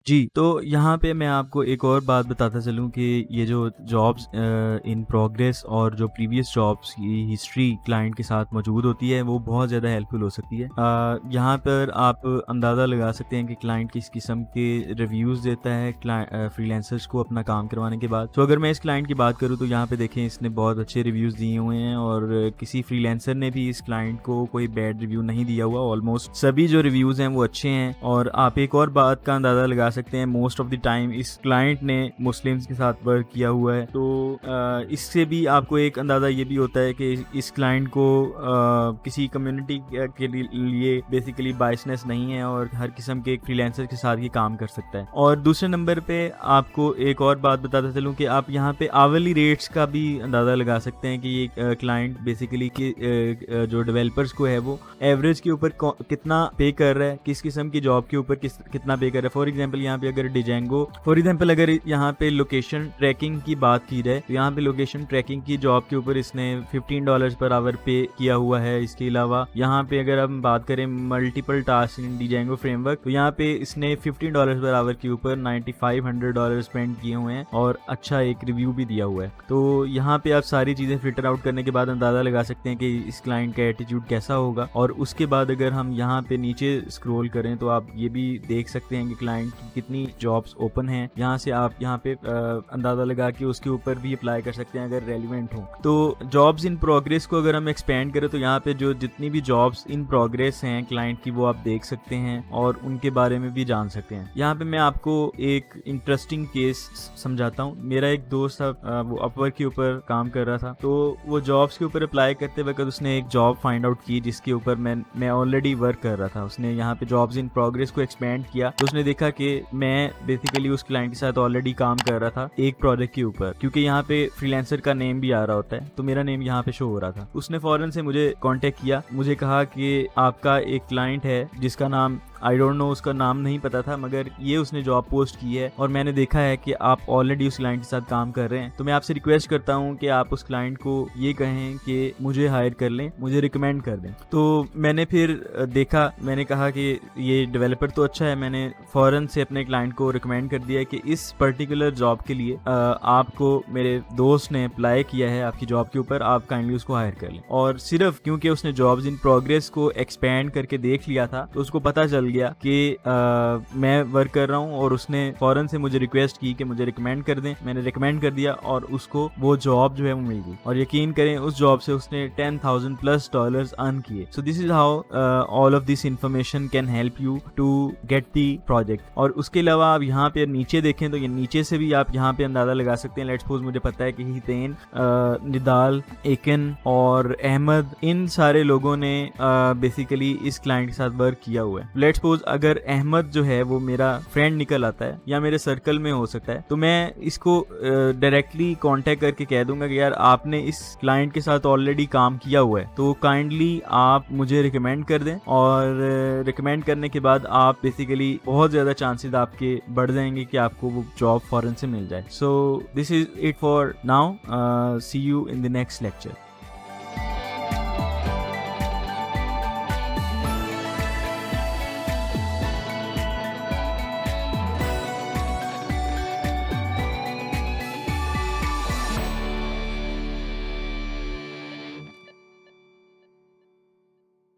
जी, तो यहाँ पे मैं आपको एक और बात बताता चलूँ कि ये जो जॉब्स इन प्रोग्रेस और जो प्रीवियस जॉब्स की हिस्ट्री क्लाइंट के साथ मौजूद होती है, वो बहुत ज़्यादा हेल्पफुल हो सकती है। यहाँ पर आप अंदाज़ा लगा सकते हैं कि क्लाइंट किस किस्म के रिव्यूज़ देता है फ्रीलांसर्स को अपना काम करवाने के बाद। तो अगर मैं इस क्लाइंट की बात करूँ तो यहाँ पे देखें, इसने बहुत अच्छे रिव्यूज़ दिए हुए हैं और किसी फ्रीलांसर ने भी इस क्लाइंट को कोई बैड रिव्यू नहीं दिया हुआ। ऑलमोस्ट सभी जो रिव्यूज़ हैं वो अच्छे हैं। और आप एक और बात का अंदाज़ा लगा सकते हैं, मोस्ट ऑफ द टाइम इस क्लाइंट ने मुस्लिम्स के साथ वर्क किया हुआ है। तो इससे भी आपको एक अंदाज़ा ये भी होता है कि इस क्लाइंट को किसी कम्युनिटी के लिए बेसिकली बायसनेस नहीं है और हर किस्म के फ्रीलांसर के साथ ये काम कर सकता है। और दूसरे नंबर पे आपको एक और बात बताता चलूँ कि आप यहाँ पे आवरली रेट्स का भी अंदाज़ा लगा सकते हैं कि ये क्लाइंट बेसिकली जो डेवलपर्स को है वो एवरेज के ऊपर कितना पे कर रहा है, किस किस्म की जॉब के ऊपर कितना पे कर रहा है। फॉर एग्जांपल यहाँ पे अगर डिजेंगो अगर यहाँ पे लोकेशन ट्रैकिंग की बात की जाए तो यहाँ पे लोकेशन ट्रैकिंग की जॉब के ऊपर इसने $15 पर आवर पे किया हुआ है। इसके अलावा यहाँ पे अगर हम बात करें multiple task in Django framework, तो यहाँ पे इसने $15 पर आवर के ऊपर $9500 स्पेंड किए हुए हैं और अच्छा एक रिव्यू भी दिया हुआ है। तो यहाँ पे आप सारी चीजें फिल्टर आउट करने के बाद अंदाजा लगा सकते हैं कि इस क्लाइंट का एटीट्यूड कैसा होगा। और उसके बाद अगर हम यहाँ पे नीचे स्क्रॉल करें तो आप ये भी देख सकते हैं कि क्लाइंट की कितनी जॉब्स ओपन हैं। यहाँ से आप यहाँ पे अंदाजा लगा के उसके ऊपर भी अप्लाई कर सकते हैं अगर रेलिवेंट हो। तो जॉब्स इन प्रोग्रेस को अगर हम एक्सपेंड करें तो यहाँ पे जो जितनी भी जॉब्स इन प्रोग्रेस हैं क्लाइंट की, वो आप देख सकते हैं और उनके बारे में भी जान सकते हैं। यहाँ पे मैं आपको एक इंटरेस्टिंग केस समझाता हूँ। मेरा एक दोस्त था, वो अपवर्क के ऊपर काम कर रहा था। तो वो जॉब्स के ऊपर अप्लाई करते वक्त उसने एक जॉब फाइंड आउट की जिसके ऊपर मैं ऑलरेडी वर्क कर रहा था। उसने यहाँ पे जॉब्स इन प्रोग्रेस को एक्सपेंड किया तो उसने देखा कि मैं बेसिकली उस क्लाइंट के साथ ऑलरेडी काम कर रहा था एक प्रोजेक्ट के ऊपर, क्योंकि यहाँ पे फ्रीलांसर का नेम भी आ रहा होता है, तो मेरा नेम यहाँ पे शो हो रहा था। उसने फौरन से मुझे कांटेक्ट किया, मुझे कहा कि आपका एक क्लाइंट है जिसका नाम आई डोंट नो, उसका नाम नहीं पता था, मगर ये उसने जॉब पोस्ट की है और मैंने देखा है कि आप ऑलरेडी उस क्लाइंट के साथ काम कर रहे हैं। तो मैं आपसे रिक्वेस्ट करता हूँ कि आप उस क्लाइंट को ये कहें कि मुझे हायर कर लें, मुझे रिकमेंड कर दें। तो मैंने फिर देखा, मैंने कहा कि ये डेवलपर तो अच्छा है। मैंने फौरन से अपने क्लाइंट को रिकमेंड कर दिया कि इस पर्टिकुलर जॉब के लिए आपको मेरे दोस्त ने अप्लाई किया है आपकी जॉब के ऊपर, आप काइंडली उसको हायर कर लें। और सिर्फ क्योंकि उसने जॉब्स इन प्रोग्रेस को एक्सपेंड करके देख लिया था तो उसको पता चल गया कि मैं वर्क कर रहा हूँ और उसने फौरन से मुझे रिक्वेस्ट की कि मुझे रिकमेंड कर दें। मैंने रिकमेंड कर दिया और उसको वो जॉब जो है वो मिल गई। और यकीन करें उस जॉब से उसने $10,000+ अर्न किए। So this is how all of this information can help you to get the project. और उसके अलावा आप यहाँ पे नीचे देखें तो ये नीचे से भी आप यहाँ पे अंदाजा लगा सकते हैं। लेट्स सपोज मुझे पता है कि हितेन, निदाल, एकन और अहमद, इन सारे लोगों ने बेसिकली इस क्लाइंट के साथ वर्क किया हुआ है। लेट्स सपोज अगर अहमद जो है वो मेरा फ्रेंड निकल आता है या मेरे सर्कल में हो सकता है, तो मैं इसको डायरेक्टली कांटेक्ट करके कह दूंगा कि यार आपने इस क्लाइंट के साथ ऑलरेडी काम किया हुआ है, तो काइंडली आप मुझे रिकमेंड कर दें। और रिकमेंड करने के बाद आप बेसिकली बहुत ज़्यादा चांसेस आपके बढ़ जाएंगे कि आपको वो जॉब फॉरन से मिल जाए। So this is it for now, see you in the next lecture.